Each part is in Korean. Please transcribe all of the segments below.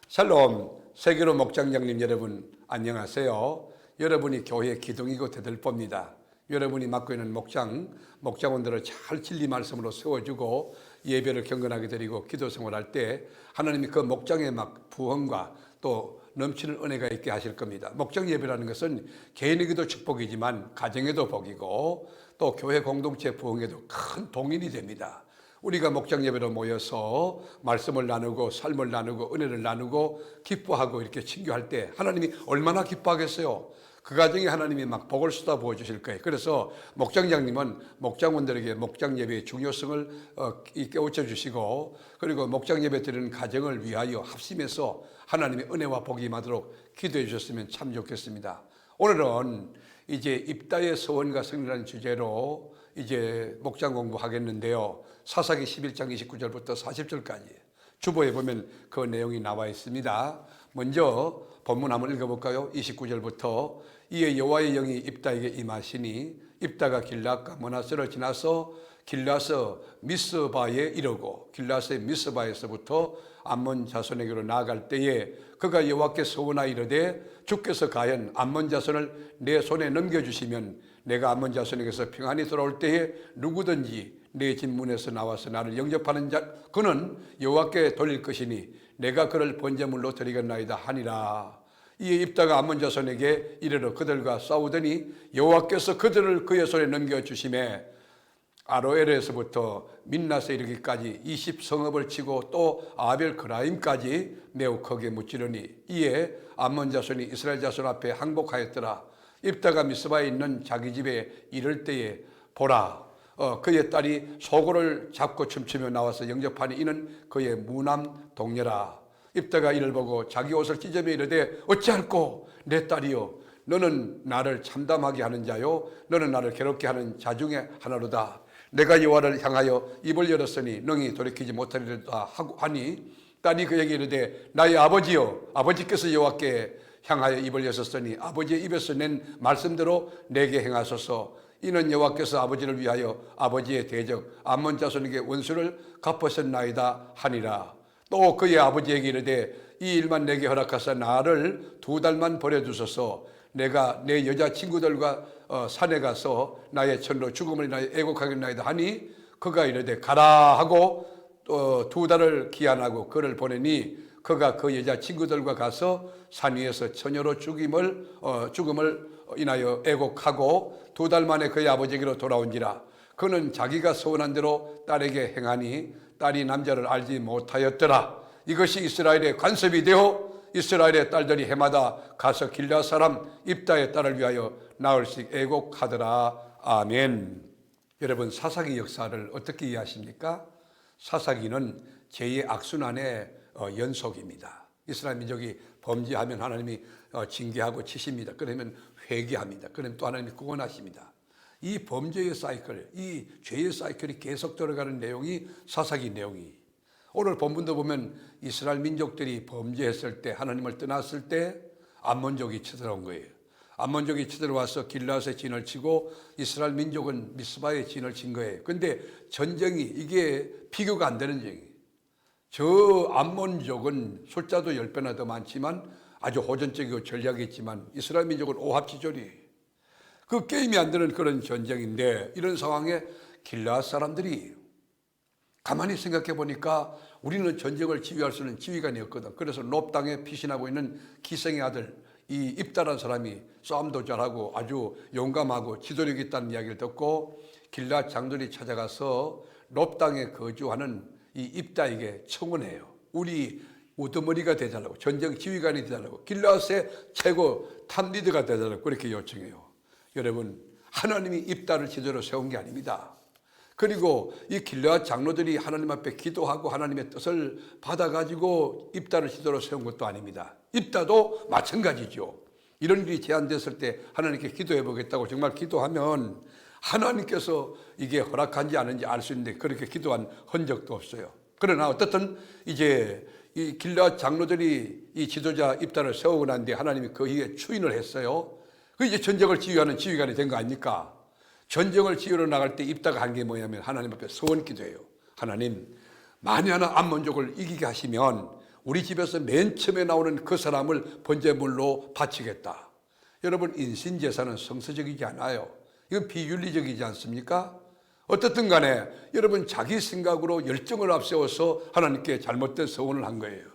샬롬, 세계로 목장장님 여러분 안녕하세요. 여러분이 교회의 기둥이고 대들보입니다. 여러분이 맡고 있는 목장원들을 잘 진리 말씀으로 세워주고 예배를 경건하게 드리고 기도 생활할 때 하나님이 그 목장에 막 부흥과 또 넘치는 은혜가 있게 하실 겁니다. 목장 예배라는 것은 개인에게도 축복이지만 가정에도 복이고 또 교회 공동체 부흥에도 큰 동인이 됩니다. 우리가 목장 예배로 모여서 말씀을 나누고 삶을 나누고 은혜를 나누고 기뻐하고 이렇게 친교할 때 하나님이 얼마나 기뻐하겠어요. 그 가정에 하나님이 막 복을 쏟아 부어 주실 거예요. 그래서 목장장님은 목장원들에게 목장 예배의 중요성을 깨우쳐 주시고 그리고 목장 예배 드리는 가정을 위하여 합심해서 하나님의 은혜와 복이 임하도록 기도해 주셨으면 참 좋겠습니다. 오늘은 이제 입다의 서원과 승리라는 주제로 이제 목장 공부하겠는데요. 사사기 11장 29절부터 40절까지 주보에 보면 그 내용이 나와 있습니다. 먼저 본문 한번 읽어볼까요? 29절부터 이에 여호와의 영이 입다에게 임하시니 입다가 길앗과 므낫세를 지나서 길앗의 미스바에 이르고 길앗의 미스바에서부터 암몬 자손에게로 나아갈 때에 그가 여호와께 서원하여 이르되 주께서 과연 암몬 자손을 내 손에 넘겨주시면 내가 암몬 자손에게서 평안히 돌아올 때에 누구든지 내 집 문에서 나와서 나를 영접하는 자 그는 여호와께 돌릴 것이니 내가 그를 번제물로 드리겠나이다 하니라. 이에 입다가 암몬 자손에게 이르러 그들과 싸우더니 여호와께서 그들을 그의 손에 넘겨주심에 아로엘에서부터 민나세 이르기까지 20성읍을 치고 또 아벨 그라임까지 매우 크게 무찌르니 이에 암몬 자손이 이스라엘 자손 앞에 항복하였더라. 입다가 미스바에 있는 자기 집에 이를 때에 보라 그의 딸이 소고를 잡고 춤추며 나와서 영접하니 이는 그의 무남 동료라. 입다가 이를 보고 자기 옷을 찢으며 이르되 어찌할꼬 내 딸이여 너는 나를 참담하게 하는 자요 너는 나를 괴롭게 하는 자 중에 하나로다. 내가 여호와를 향하여 입을 열었으니 능히 돌이키지 못하리로다 하고 하니 딸이 그에게 이르되 나의 아버지여 아버지께서 여호와께 향하여 입을 여셨으니 아버지의 입에서 낸 말씀대로 내게 행하소서. 이는 여호와께서 아버지를 위하여 아버지의 대적 암몬 자손에게 원수를 갚으셨나이다 하니라. 또 그의 아버지에게 이르되 이 일만 내게 허락하사 나를 2달만 버려두소서. 내가 내 여자친구들과 산에 가서 나의 천로 죽음을 인하여 애곡하겠나이다 하니 그가 이르되 가라 하고 2달을 기한하고 그를 보내니 그가 그 여자친구들과 가서 산 위에서 처녀로 죽음을 인하여 애곡하고 2달 만에 그의 아버지에게로 돌아온지라. 그는 자기가 서원한 대로 딸에게 행하니 딸이 남자를 알지 못하였더라. 이것이 이스라엘의 관습이 되어 이스라엘의 딸들이 해마다 가서 길앗 사람 입다의 딸을 위하여 나흘씩 애곡하더라. 아멘. 여러분 사사기 역사를 어떻게 이해하십니까? 사사기는 제2의 악순환의 연속입니다. 이스라엘 민족이 범죄하면 하나님이 징계하고 치십니다. 그러면 회개합니다. 그러면 또 하나님이 구원하십니다. 이 범죄의 사이클, 이 죄의 사이클이 계속 들어가는 내용이 사사기 내용이. 오늘 본문도 보면 이스라엘 민족들이 범죄했을 때 하나님을 떠났을 때 암몬족이 쳐들어온 거예요. 암몬족이 쳐들어와서 길앗에 진을 치고 이스라엘 민족은 미스바에 진을 친 거예요. 그런데 전쟁이 이게 비교가 안 되는 전쟁이에요. 저 암몬족은 숫자도 10배나 더 많지만 아주 호전적이고 전략이 있지만 이스라엘 민족은 오합지졸이에요. 그 게임이 안 되는 그런 전쟁인데 이런 상황에 길앗 사람들이 가만히 생각해 보니까 우리는 전쟁을 지휘할 수 있는 지휘관이 없거든. 그래서 롭 땅에 피신하고 있는 기생의 아들 이 입다라는 사람이 싸움도 잘하고 아주 용감하고 지도력이 있다는 이야기를 듣고 길앗 장들이 찾아가서 롭 땅에 거주하는 이 입다에게 청원해요. 우리 우두머리가 되달라고 전쟁 지휘관이 되달라고 길앗의 최고 탑 리더가 되달라고 그렇게 요청해요. 여러분 하나님이 입다를 지도로 세운 게 아닙니다. 그리고 이 길앗 장로들이 하나님 앞에 기도하고 하나님의 뜻을 받아가지고 입다를 지도로 세운 것도 아닙니다. 입다도 마찬가지죠. 이런 일이 제한됐을 때 하나님께 기도해 보겠다고 정말 기도하면 하나님께서 이게 허락한지 아닌지 알 수 있는데 그렇게 기도한 흔적도 없어요. 그러나 어떻든 이제 이 길앗 장로들이 이 지도자 입다를 세우고 난 뒤에 하나님이 그 이에 추인을 했어요. 그 이제 전쟁을 지휘하는 지휘관이 된 거 아닙니까? 전쟁을 지휘러 나갈 때 입다가 한 게 뭐냐면 하나님 앞에 소원 기도해요. 하나님 만에 하나 암몬족을 이기게 하시면 우리 집에서 맨 처음에 나오는 그 사람을 번제물로 바치겠다. 여러분, 인신제사는 성서적이지 않아요. 이건 비윤리적이지 않습니까? 어떻든 간에 여러분, 자기 생각으로 열정을 앞세워서 하나님께 잘못된 서원을 한 거예요.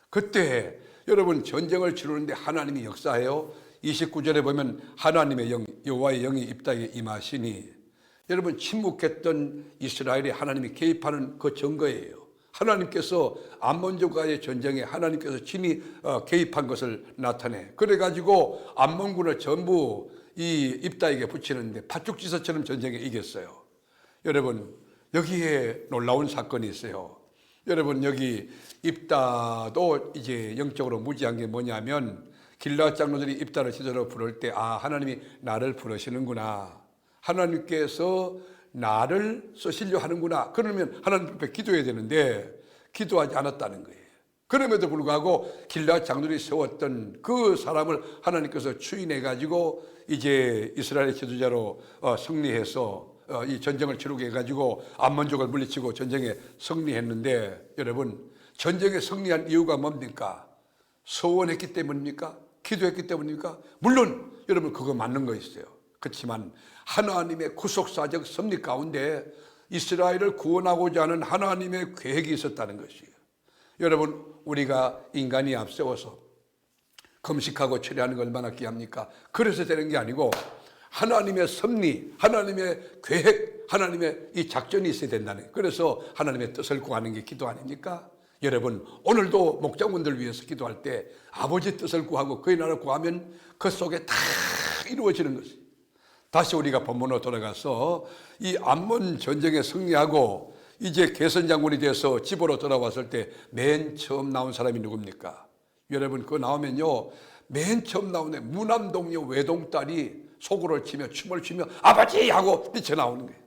그때 여러분, 전쟁을 치르는데 하나님이 역사해요. 29절에 보면 하나님의 영, 여호와의 영이 입다에 임하시니, 여러분, 침묵했던 이스라엘이 하나님이 개입하는 그 증거예요. 하나님께서 암몬족과의 전쟁에 하나님께서 친히 개입한 것을 나타내. 그래가지고 암몬군을 전부 이 입다에게 붙이는데 팥죽지서처럼 전쟁에 이겼어요. 여러분, 여기에 놀라운 사건이 있어요. 여러분, 여기 입다도 이제 영적으로 무지한 게 뭐냐면, 길르앗 장로들이 입다를 지도로 부를 때, 아, 하나님이 나를 부르시는구나, 하나님께서 나를 쓰시려 하는구나, 그러면 하나님 앞에 기도해야 되는데 기도하지 않았다는 거예요. 그럼에도 불구하고 길르앗 장로들이 세웠던 그 사람을 하나님께서 추인해 가지고 이제 이스라엘의 지도자로 승리해서 이 전쟁을 치르게 해가지고 암몬족을 물리치고 전쟁에 승리했는데, 여러분, 전쟁에 승리한 이유가 뭡니까? 서원했기 때문입니까? 기도했기 때문입니까? 물론 여러분, 그거 맞는 거 있어요. 그렇지만 하나님의 구속사적 섭리 가운데 이스라엘을 구원하고자 하는 하나님의 계획이 있었다는 것이에요. 여러분, 우리가 인간이 앞세워서 금식하고 철회하는 거 얼마나 귀합니까? 그래서 되는 게 아니고 하나님의 섭리, 하나님의 계획, 하나님의 이 작전이 있어야 된다는 거예요. 그래서 하나님의 뜻을 구하는 게 기도 아닙니까? 여러분, 오늘도 목장원들 위해서 기도할 때 아버지 뜻을 구하고 그의 나라를 구하면 그 속에 다 이루어지는 것이에요. 다시 우리가 본문으로 돌아가서 이 암몬 전쟁에 승리하고 이제 게선 장군이 돼서 집으로 돌아왔을 때 맨 처음 나온 사람이 누굽니까? 여러분, 그거 나오면요, 맨 처음 나오는 무남동녀 외동딸이 소구를 치며 춤을 추며 아버지 하고 뛰쳐나오는 거예요.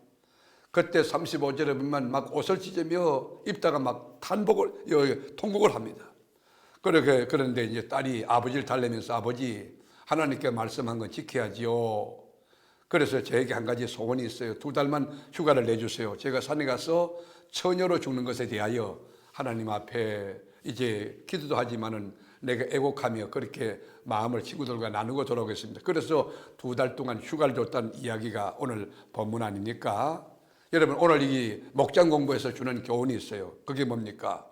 그때 35절에 보면 막 옷을 찢으며 입다가 막 통곡을 합니다. 그런데 이제 딸이 아버지를 달래면서, 아버지, 하나님께 말씀한 건 지켜야지요. 그래서 저에게 한 가지 소원이 있어요. 2달만 휴가를 내주세요. 제가 산에 가서 처녀로 죽는 것에 대하여 하나님 앞에 이제 기도도 하지만은 내가 애곡하며 그렇게 마음을 친구들과 나누고 돌아오겠습니다. 그래서 2달 동안 휴가를 줬다는 이야기가 오늘 본문 아닙니까? 여러분, 오늘 이 목장 공부에서 주는 교훈이 있어요. 그게 뭡니까?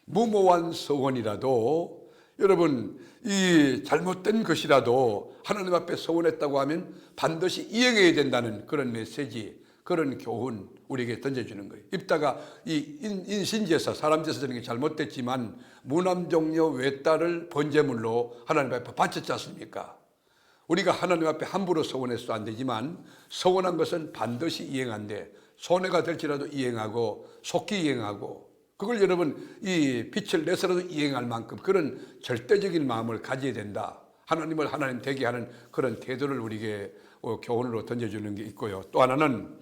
무모한 서원이라도, 여러분, 이 잘못된 것이라도 하나님 앞에 서원했다고 하면 반드시 이행해야 된다는 그런 메시지, 그런 교훈 우리에게 던져주는 거예요. 입다가 이 인신제사, 사람제사 저는 게 잘못됐지만 무남종녀 외딸을 번제물로 하나님 앞에 바쳤지 않습니까? 우리가 하나님 앞에 함부로 서원해서도 안 되지만 서원한 것은 반드시 이행한대. 손해가 될지라도 이행하고 속히 이행하고, 그걸 여러분 이 빛을 내서라도 이행할 만큼 그런 절대적인 마음을 가져야 된다. 하나님을 하나님 되게 하는 그런 태도를 우리에게 교훈으로 던져주는 게 있고요. 또 하나는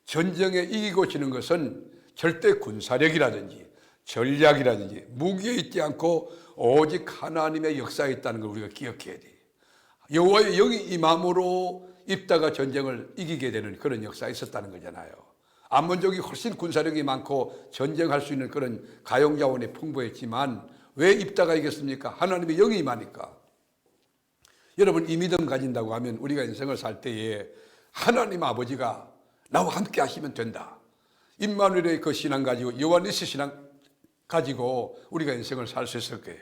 전쟁에 이기고 지는 것은 절대 군사력이라든지 전략이라든지 무기에 있지 않고 오직 하나님의 역사에 있다는 걸 우리가 기억해야 돼요. 여호와의 영이 임함으로 입다가 전쟁을 이기게 되는 그런 역사가 있었다는 거잖아요. 암몬족이 훨씬 군사력이 많고 전쟁할 수 있는 그런 가용자원이 풍부했지만 왜 입다가 이겼습니까? 하나님의 영이 임하니까. 여러분, 이 믿음 가진다고 하면 우리가 인생을 살 때에 하나님 아버지가 나와 함께 하시면 된다. 임마누엘의 그 신앙 가지고, 여호와 니시 신앙 가지고 우리가 인생을 살 수 있을 거예요.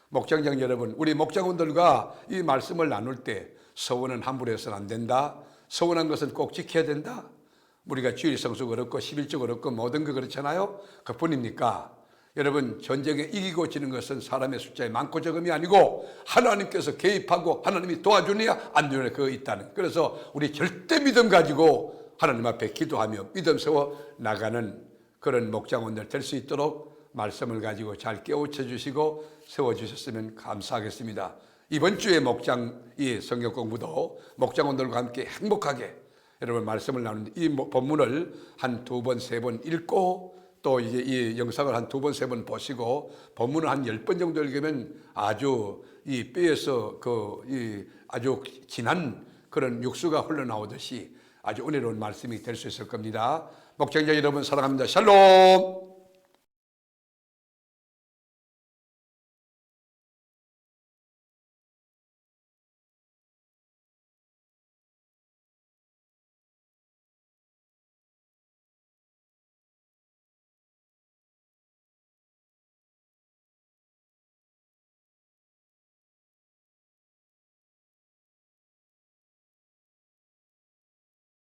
목장장 여러분, 우리 목장원들과 이 말씀을 나눌 때 서원은 함부로 해서는 안 된다. 서원한 것은 꼭 지켜야 된다. 우리가 주일 성수 그렇고 11조 그렇고 모든 거 그렇잖아요. 그뿐입니까? 여러분, 전쟁에 이기고 지는 것은 사람의 숫자에 많고 적음이 아니고 하나님께서 개입하고 하나님이 도와주느냐 안 주느냐 그거 있다는. 그래서 우리 절대 믿음 가지고 하나님 앞에 기도하며 믿음 세워 나가는 그런 목장원들 될 수 있도록 말씀을 가지고 잘 깨우쳐 주시고 세워주셨으면 감사하겠습니다. 이번 주에 목장 이 성경 공부도 목장원들과 함께 행복하게 여러분 말씀을 나누는데 이 본문을 한 2번, 3번 읽고 또 이제 이 영상을 한 2번, 3번 보시고 본문을 한 10번 정도 읽으면 아주 이 뼈에서 아주 진한 그런 육수가 흘러나오듯이 아주 은혜로운 말씀이 될 수 있을 겁니다. 목장자 여러분 사랑합니다. 샬롬.